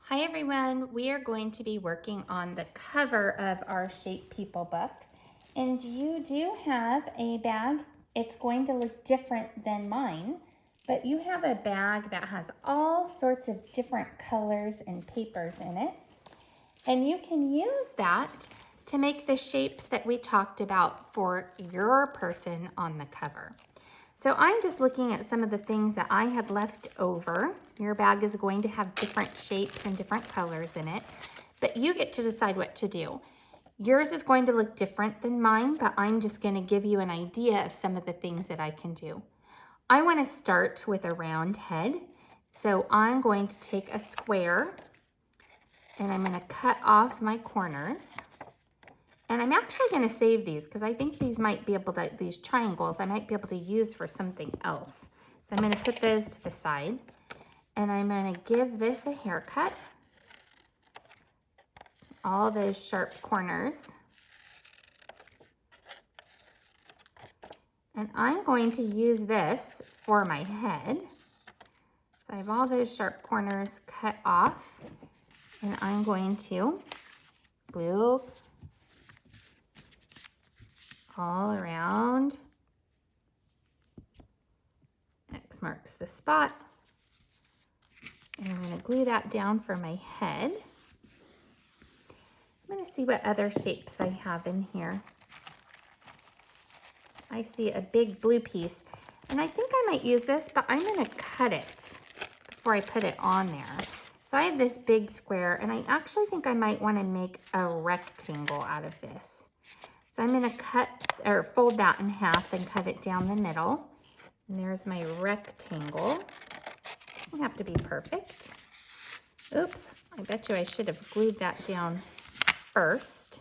Hi everyone, we are going to be working on the cover of our Shape People book. And you do have a bag. It's going to look different than mine, but you have a bag that has all sorts of different colors and papers in it. And you can use that to make the shapes that we talked about for your person on the cover. So I'm just looking at some of the things that I had left over. Your bag is going to have different shapes and different colors in it, but you get to decide what to do. Yours is going to look different than mine, but I'm just going to give you an idea of some of the things that I can do. I want to start with a round head. So I'm going to take a square and I'm going to cut off my corners. And I'm actually going to save these because I think these might be able to, these triangles, I might be able to use for something else. So I'm going to put those to the side and I'm going to give this a haircut. All those sharp corners. And I'm going to use this for my head. So I have all those sharp corners cut off and I'm going to glue all around. X marks the spot. And I'm going to glue that down for my head. I'm going to see what other shapes I have in here. I see a big blue piece, and I think I might use this, but I'm going to cut it before I put it on there. So I have this big square, and I actually think I might want to make a rectangle out of this. So I'm going to cut or fold that in half and cut it down the middle. And there's my rectangle. Doesn't have to be perfect. Oops, I bet you I should have glued that down first.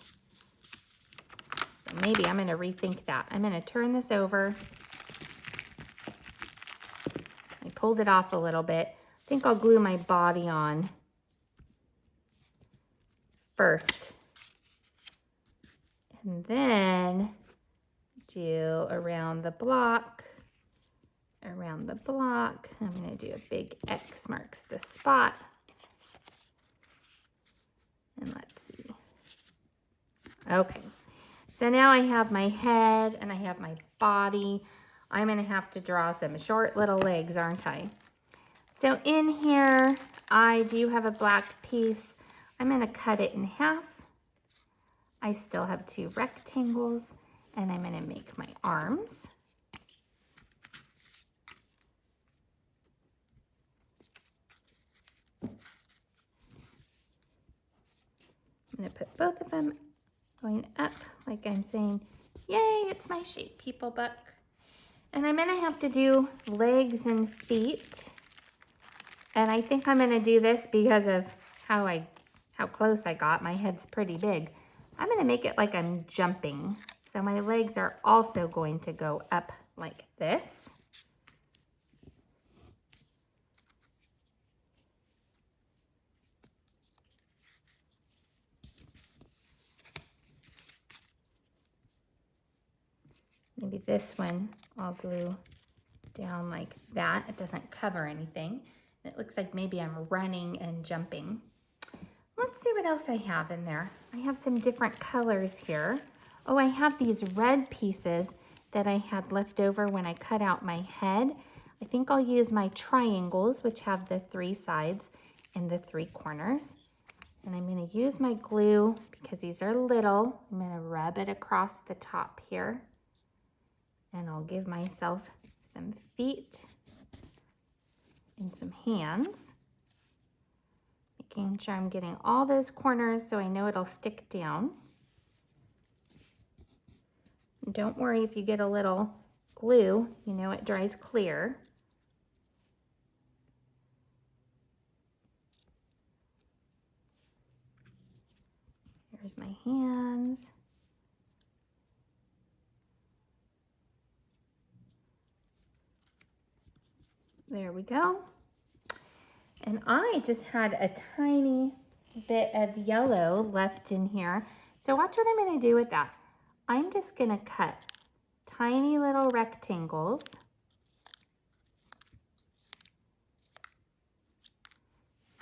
So maybe I'm going to rethink that. I'm going to turn this over. I pulled it off a little bit. I think I'll glue my body on first. And then do around the block. Around the block. I'm going to do a big X marks the spot. And let's see. Okay. So now I have my head and I have my body. I'm going to have to draw some short little legs, aren't I? So in here, I do have a black piece. I'm going to cut it in half. I still have two rectangles and I'm going to make my arms. I'm going to put both of them going up like I'm saying, yay, it's my Shape People book. And I'm going to have to do legs and feet. And I think I'm going to do this because of how close I got. My head's pretty big. I'm going to make it like I'm jumping. So my legs are also going to go up like this. Maybe this one I'll glue down like that. It doesn't cover anything. It looks like maybe I'm running and jumping. Let's see what else I have in there. I have some different colors here. Oh, I have these red pieces that I had left over when I cut out my head. I think I'll use my triangles, which have the 3 sides and the 3 corners. And I'm going to use my glue because these are little. I'm going to rub it across the top here. And I'll give myself some feet and some hands. Making sure I'm getting all those corners so I know it'll stick down. Don't worry if you get a little glue, you know it dries clear. Here's my hands. There we go. And I just had a tiny bit of yellow left in here. So watch what I'm going to do with that. I'm just going to cut tiny little rectangles.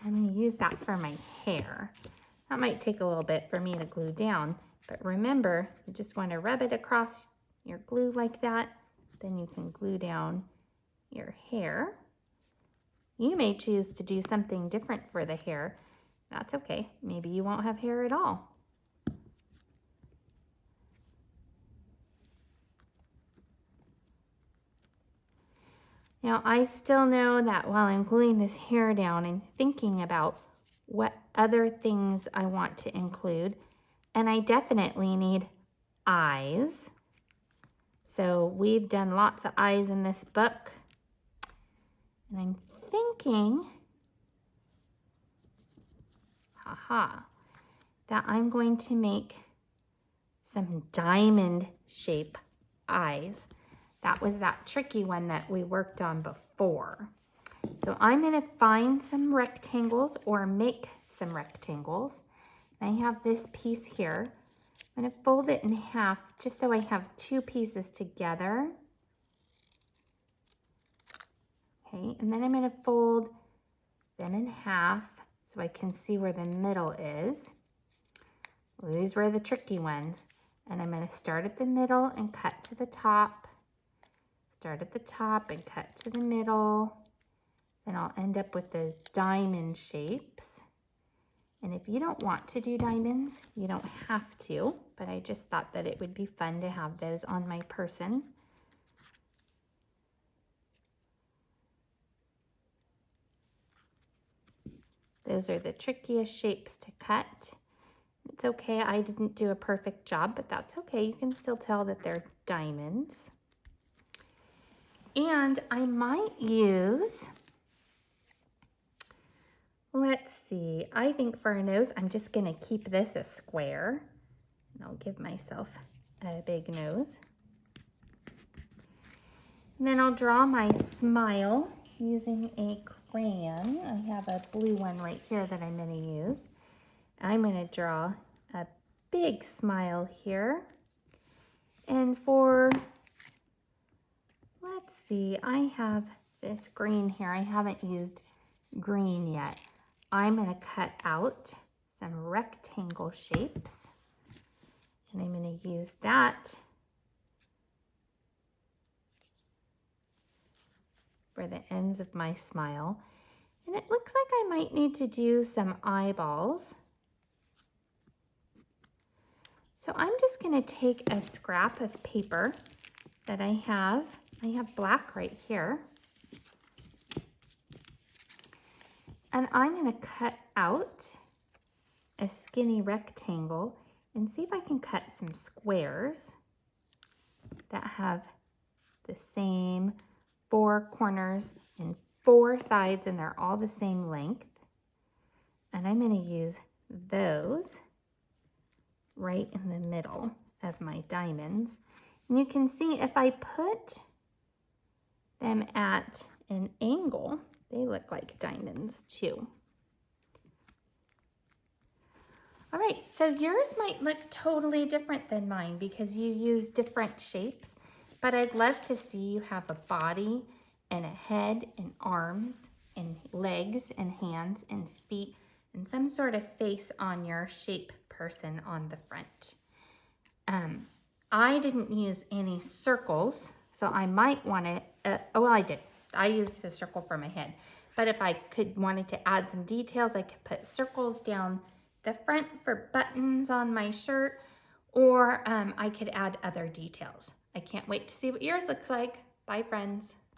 I'm going to use that for my hair. That might take a little bit for me to glue down, but remember, you just want to rub it across your glue like that. Then you can glue down your hair. You may choose to do something different for the hair. That's okay. Maybe you won't have hair at all. Now, I still know that while I'm gluing this hair down, I'm thinking about what other things I want to include. And I definitely need eyes. So we've done lots of eyes in this book. And I'm thinking, that I'm going to make some diamond shape eyes. That was that tricky one that we worked on before. So I'm going to find some rectangles or make some rectangles. I have this piece here. I'm going to fold it in half just so I have two pieces together. Okay, and then I'm going to fold them in half so I can see where the middle is. Well, these were the tricky ones. And I'm going to start at the middle and cut to the top. Start at the top and cut to the middle. Then I'll end up with those diamond shapes. And if you don't want to do diamonds, you don't have to, but I just thought that it would be fun to have those on my person. Those are the trickiest shapes to cut. It's okay, I didn't do a perfect job, but that's okay. You can still tell that they're diamonds. And I might use, let's see, I think for a nose, I'm just gonna keep this a square. And I'll give myself a big nose. And then I'll draw my smile using a crayon. I have a blue one right here that I'm gonna use. I'm gonna draw a big smile here. And for, let's see, I have this green here. I haven't used green yet. I'm gonna cut out some rectangle shapes. And I'm gonna use that for the ends of my smile. And it looks like I might need to do some eyeballs. So I'm just gonna take a scrap of paper that I have black right here. And I'm gonna cut out a skinny rectangle and see if I can cut some squares that have the same 4 corners and 4 sides, and they're all the same length. And I'm gonna use those right in the middle of my diamonds. And you can see if I put them at an angle, they look like diamonds too. All right, so yours might look totally different than mine because you use different shapes, but I'd love to see you have a body and a head and arms and legs and hands and feet and some sort of face on your shape person on the front. I didn't use any circles, so I might want to, well, I did. I used a circle for my head, but if I wanted to add some details, I could put circles down the front for buttons on my shirt, or I could add other details. I can't wait to see what yours looks like. Bye, friends.